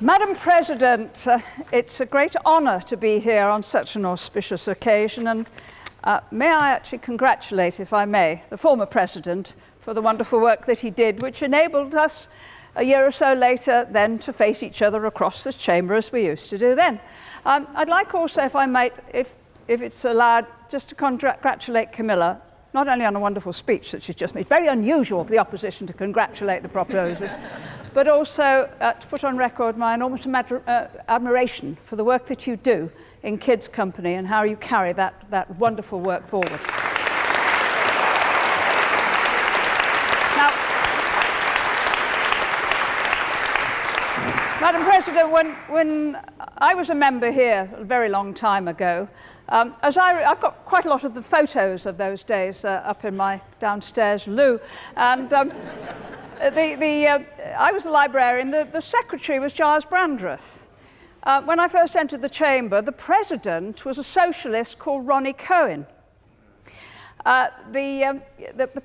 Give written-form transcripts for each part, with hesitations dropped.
Madam President, it's a great honour to be here on such an auspicious occasion, and may I actually congratulate, if I may, the former President for the wonderful work that he did, which enabled us a year or so later then to face each other across this chamber as we used to do then. I'd like also, if I might, if it's allowed, just to congratulate Camilla, not only on a wonderful speech that she's just made, very unusual for the opposition to congratulate the proposers, but also to put on record my enormous admiration for the work that you do in Kids Company and how you carry that wonderful work forward. Now, Madam President, when I was a member here a very long time ago, I've got quite a lot of the photos of those days up in my downstairs loo, and I was the librarian. The secretary was Giles Brandreth. When I first entered the chamber, the president was a socialist called Ronnie Cohen. The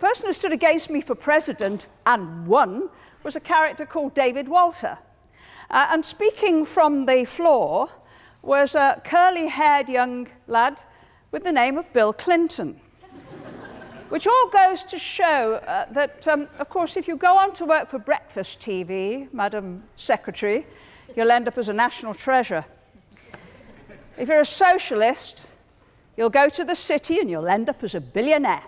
person who stood against me for president and won was a character called David Walter. And speaking from the floor was a curly-haired young lad with the name of Bill Clinton. Which all goes to show that, of course, if you go on to work for breakfast TV, Madam Secretary, you'll end up as a national treasure. If you're a socialist, you'll go to the city and you'll end up as a billionaire.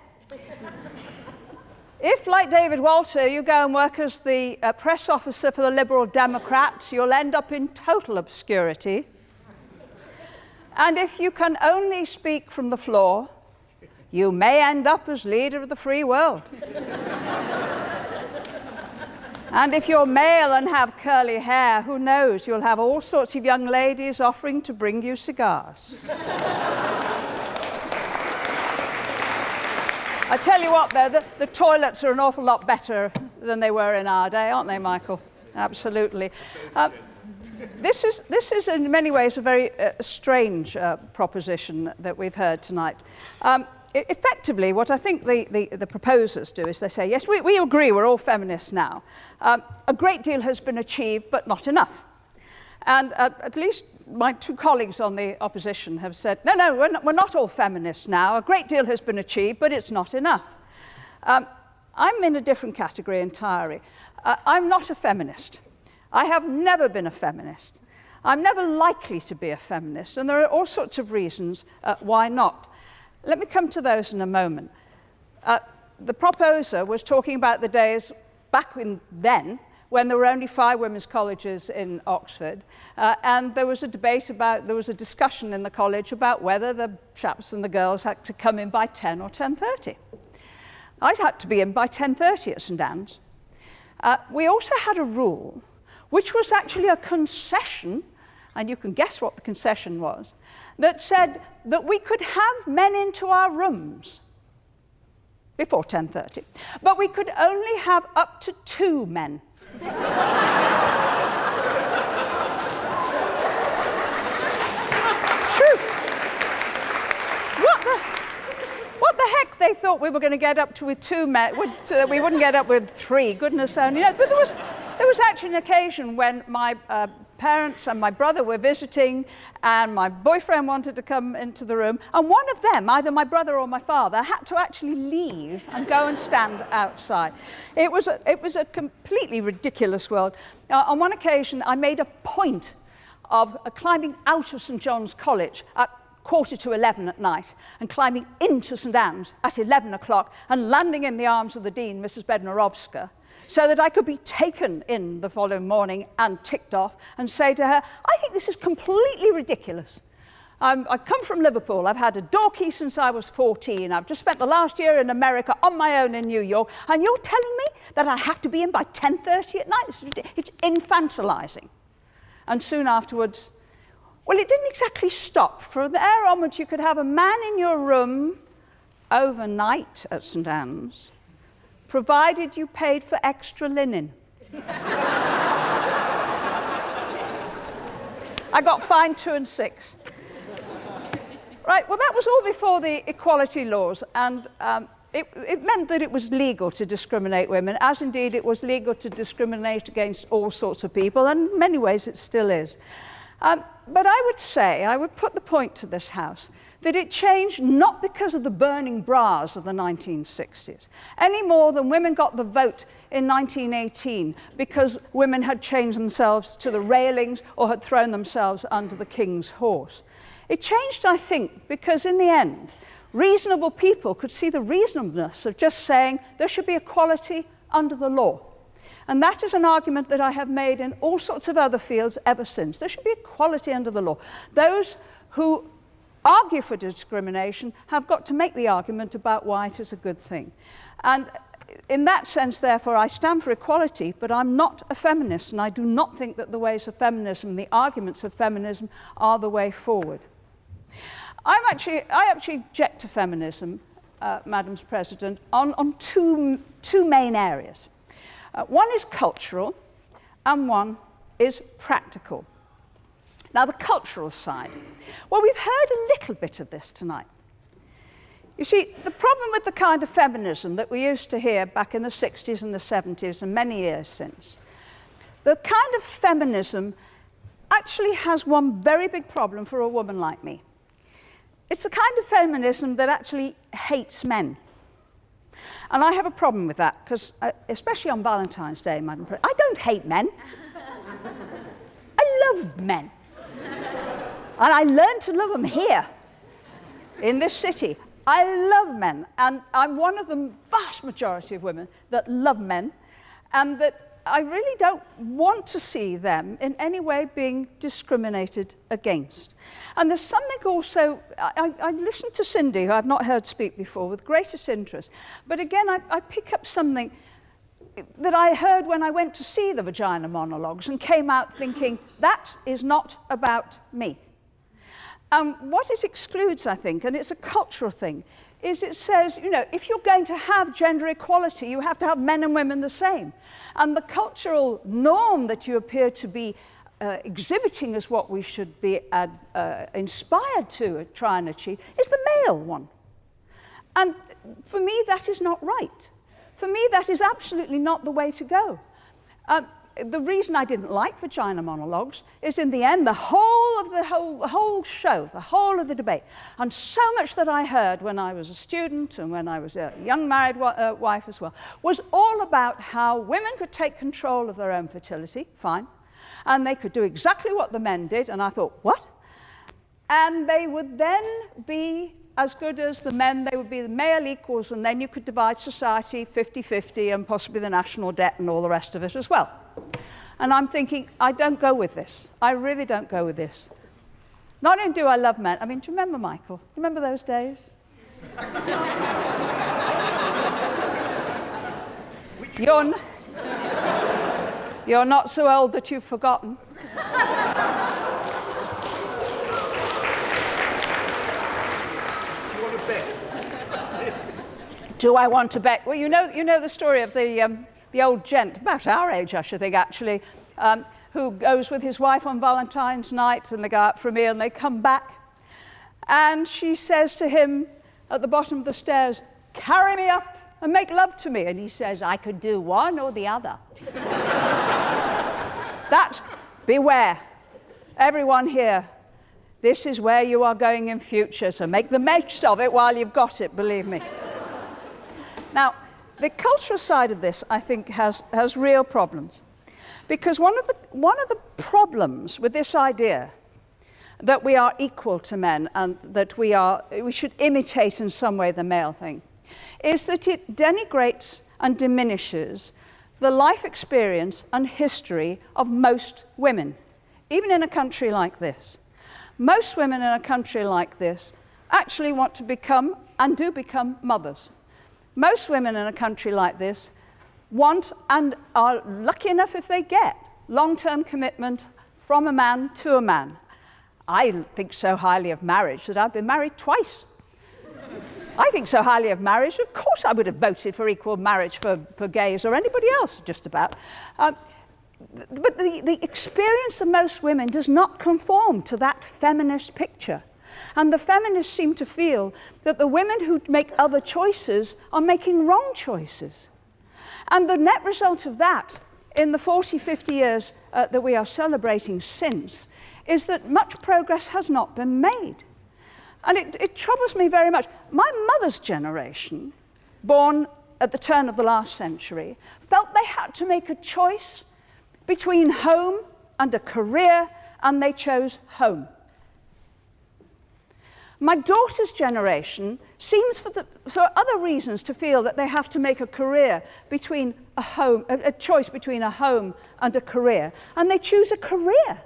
If, like David Walter, you go and work as the press officer for the Liberal Democrats, you'll end up in total obscurity. And if you can only speak from the floor, you may end up as leader of the free world. And if you're male and have curly hair, who knows, you'll have all sorts of young ladies offering to bring you cigars. I tell you what, though, the toilets are an awful lot better than they were in our day, aren't they, Michael? Absolutely. This is in many ways a very strange proposition that we've heard tonight. Effectively, what I think the proposers do is they say, yes, we agree, we're all feminists now. A great deal has been achieved, but not enough. And at least my two colleagues on the opposition have said, no, we're not all feminists now. A great deal has been achieved, but it's not enough. I'm in a different category entirely. I'm not a feminist. I have never been a feminist. I'm never likely to be a feminist, and there are all sorts of reasons why not. Let me come to those in a moment. The proposer was talking about the days back then when there were only 5 women's colleges in Oxford, and there was a discussion in the college about whether the chaps and the girls had to come in by 10 or 10:30. I'd had to be in by 10:30 at St Anne's. We also had a rule, which was actually a concession, and you can guess what the concession was, that said that we could have men into our rooms before 10:30, but we could only have up to 2 men. True. What the heck they thought we were going to get up to with 2 men, we wouldn't get up with 3, goodness only knows. But there was actually an occasion when my parents and my brother were visiting, and my boyfriend wanted to come into the room, and one of them, either my brother or my father, had to actually leave and go and stand outside. It was a completely ridiculous world. On one occasion, I made a point of climbing out of St John's College at 11:15 at night and climbing into St Anne's at 11 o'clock and landing in the arms of the Dean, Mrs Bednarovska, so that I could be taken in the following morning and ticked off and say to her, I think this is completely ridiculous. I come from Liverpool. I've had a door key since I was 14. I've just spent the last year in America on my own in New York, and you're telling me that I have to be in by 10:30 at night? It's infantilizing. And soon afterwards, well, it didn't exactly stop. For there onwards, you could have a man in your room overnight at St Anne's, provided you paid for extra linen. I got fined 2 and 6. Right, well, that was all before the equality laws, and it meant that it was legal to discriminate women, as indeed it was legal to discriminate against all sorts of people, and in many ways it still is. But I would put the point to this House that it changed not because of the burning bras of the 1960s, any more than women got the vote in 1918 because women had changed themselves to the railings or had thrown themselves under the king's horse. It changed, I think, because in the end, reasonable people could see the reasonableness of just saying there should be equality under the law. And that is an argument that I have made in all sorts of other fields ever since. There should be equality under the law. Those who argue for discrimination have got to make the argument about why it is a good thing. And in that sense, therefore, I stand for equality, but I'm not a feminist, and I do not think that the ways of feminism, the arguments of feminism, are the way forward. I actually object to feminism, Madam President, on two main areas. One is cultural, and one is practical. Now, the cultural side. Well, we've heard a little bit of this tonight. You see, the problem with the kind of feminism that we used to hear back in the 60s and the 70s and many years since, the kind of feminism actually has one very big problem for a woman like me. It's the kind of feminism that actually hates men. And I have a problem with that, because especially on Valentine's Day, Madam President, I don't hate men. I love men. And I learned to love them here, in this city. I love men, and I'm one of the vast majority of women that love men, and that I really don't want to see them in any way being discriminated against. And there's something also, I listened to Cindy, who I've not heard speak before, with greatest interest. But again, I pick up something that I heard when I went to see the Vagina Monologues and came out thinking, that is not about me. What it excludes, I think, and it's a cultural thing, is it says, you know, if you're going to have gender equality, you have to have men and women the same. And the cultural norm that you appear to be exhibiting as what we should be inspired to try and achieve is the male one. And for me, that is not right. For me, that is absolutely not the way to go. The reason I didn't like Vagina Monologues is, in the end, the whole show, the whole of the debate, and so much that I heard when I was a student and when I was a young married wife as well, was all about how women could take control of their own fertility, fine, and they could do exactly what the men did, and I thought, what? And they would then be as good as the men, they would be the male equals, and then you could divide society 50-50 and possibly the national debt and all the rest of it as well. And I'm thinking, I don't go with this. I really don't go with this. Not only do I love men, I mean, do you remember, Michael? Do you remember those days? You're not so old that you've forgotten. Do I want to bet? Well, you know the story of the old gent, about our age, I should think, actually, who goes with his wife on Valentine's night, and they go out for a meal, and they come back, and she says to him at the bottom of the stairs, "Carry me up and make love to me." And he says, "I could do one or the other." That, beware, everyone here, this is where you are going in future, so make the most of it while you've got it, believe me. Now, the cultural side of this, I think, has real problems. Because one of the problems with this idea that we are equal to men and that we should imitate in some way the male thing, is that it denigrates and diminishes the life experience and history of most women, even in a country like this. Most women in a country like this actually want to become and do become mothers. Most women in a country like this want and are lucky enough if they get long-term commitment from a man to a man. I think so highly of marriage that I've been married twice. I think so highly of marriage, of course I would have voted for equal marriage for gays or anybody else, just about. But the experience of most women does not conform to that feminist picture. And the feminists seem to feel that the women who make other choices are making wrong choices. And the net result of that, in the 40, 50 years that we are celebrating since, is that much progress has not been made. And it troubles me very much. My mother's generation, born at the turn of the last century, felt they had to make a choice between home and a career, and they chose home. My daughter's generation seems for other reasons to feel that they have to make a career between a choice between a home and a career, and they choose a career.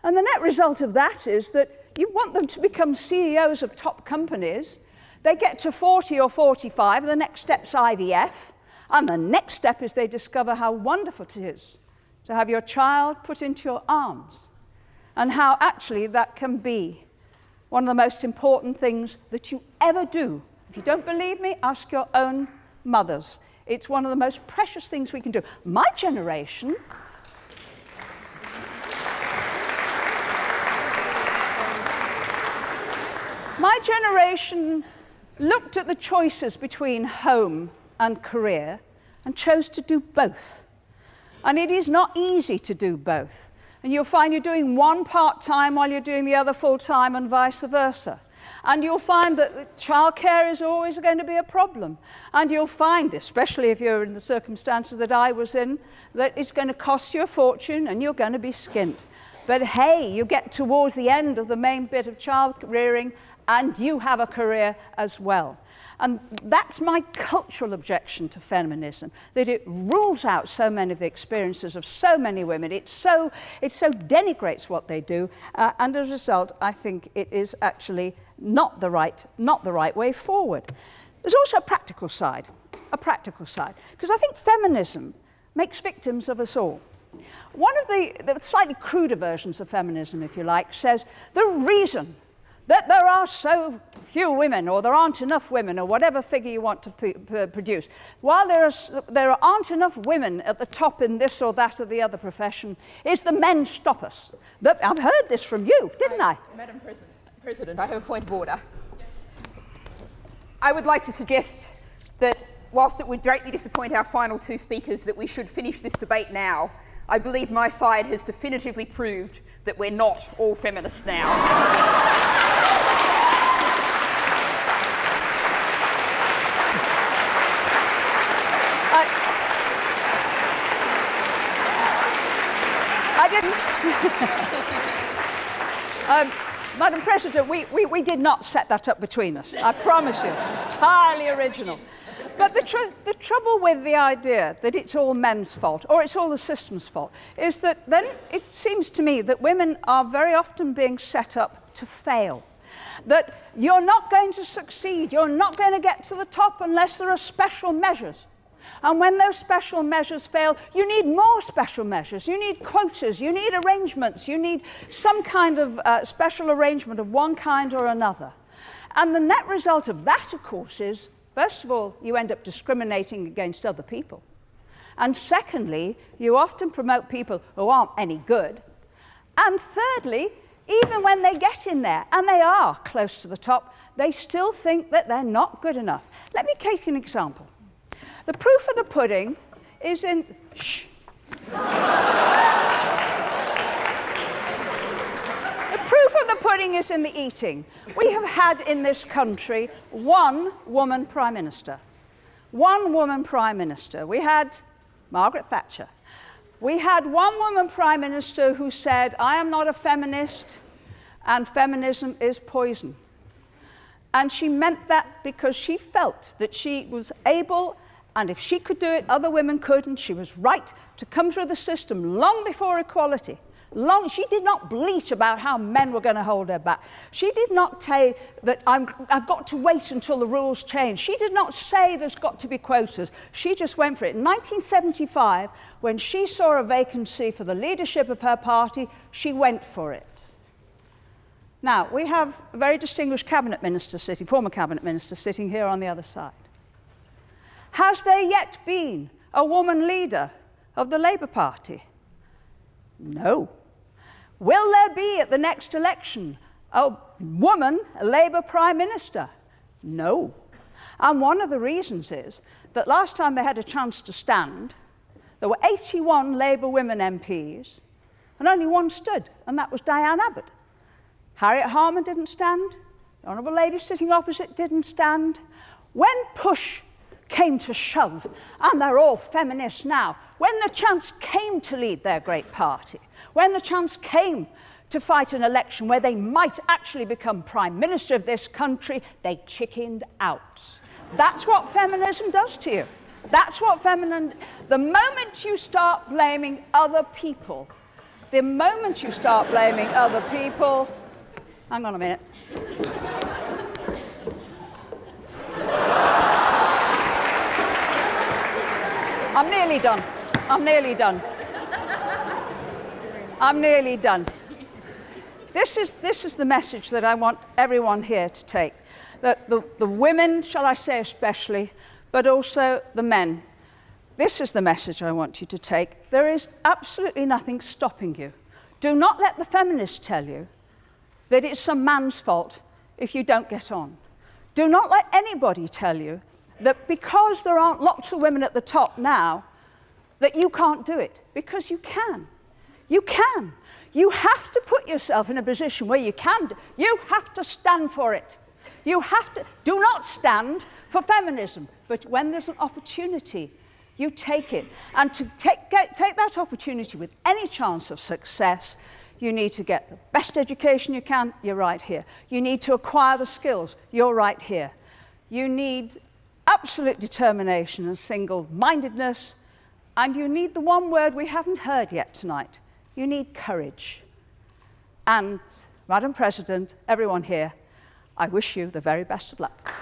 And the net result of that is that you want them to become CEOs of top companies. They get to 40 or 45, the next step's IVF, and the next step is they discover how wonderful it is to have your child put into your arms, and how actually that can be one of the most important things that you ever do. If you don't believe me, ask your own mothers. It's one of the most precious things we can do. My generation looked at the choices between home and career and chose to do both. And it is not easy to do both. And you'll find you're doing one part-time while you're doing the other full-time, and vice versa. And you'll find that childcare is always going to be a problem. And you'll find, especially if you're in the circumstances that I was in, that it's going to cost you a fortune and you're going to be skint. But hey, you get towards the end of the main bit of child rearing and you have a career as well. And that's my cultural objection to feminism, that it rules out so many of the experiences of so many women. It so denigrates what they do, and as a result, I think it is actually not the right way forward. There's also a practical side, because I think feminism makes victims of us all. One of the slightly cruder versions of feminism, if you like, says the reason that there are so few women, or there aren't enough women, or whatever figure you want to produce, while there aren't enough women at the top in this or that or the other profession, is the men stop us. I've heard this from you, didn't I? Madam President, I have a point of order. Yes. I would like to suggest that whilst it would greatly disappoint our final two speakers that we should finish this debate now, I believe my side has definitively proved that we're not all feminists now. I didn't. Madam President, we did not set that up between us. I promise you. Entirely original. But the trouble with the idea that it's all men's fault, or it's all the system's fault, is that then it seems to me that women are very often being set up to fail. That you're not going to succeed, you're not going to get to the top unless there are special measures. And when those special measures fail, you need more special measures. You need quotas, you need arrangements, you need some kind of special arrangement of one kind or another. And the net result of that, of course, is, first of all, you end up discriminating against other people. And secondly, you often promote people who aren't any good. And thirdly, even when they get in there, and they are close to the top, they still think that they're not good enough. Let me take an example. The proof of the pudding is in... Shh. The proof of the pudding is in the eating. We have had in this country one woman prime minister. One woman prime minister. We had Margaret Thatcher. We had one woman prime minister who said, I am not a feminist and feminism is poison. And she meant that because she felt that she was able, and if she could do it, other women could, and she was right to come through the system long before equality. She did not bleat about how men were going to hold her back. She did not say that I've got to wait until the rules change. She did not say there's got to be quotas. She just went for it. In 1975, when she saw a vacancy for the leadership of her party, she went for it. Now, we have a very distinguished cabinet minister sitting, former cabinet minister sitting here on the other side. Has there yet been a woman leader of the Labour Party? No. Will there be at the next election A woman, a Labour Prime Minister? No. And one of the reasons is that last time they had a chance to stand, there were 81 Labour women MPs, and only one stood, and that was Diane Abbott. Harriet Harman didn't stand. The Honourable Lady sitting opposite didn't stand. When push came to shove, and they're all feminists now, when the chance came to lead their great party, when the chance came to fight an election where they might actually become Prime Minister of this country, they chickened out. That's what feminism does to you. That's what feminism... The moment you start blaming other people, the moment you start blaming other people... Hang on a minute. I'm nearly done. I'm nearly done. I'm nearly done. This is the message that I want everyone here to take. That the women, shall I say especially, but also the men. This is the message I want you to take. There is absolutely nothing stopping you. Do not let the feminists tell you that it's some man's fault if you don't get on. Do not let anybody tell you that because there aren't lots of women at the top now, that you can't do it, because you can. You can. You have to put yourself in a position where you can. You have to stand for it. You have to. Do not stand for feminism, but when there's an opportunity, you take it. And to take that opportunity with any chance of success, you need to get the best education you can, you're right here. You need to acquire the skills, you're right here. You need absolute determination and single-mindedness, and you need the one word we haven't heard yet tonight. You need courage. And, Madam President, everyone here, I wish you the very best of luck.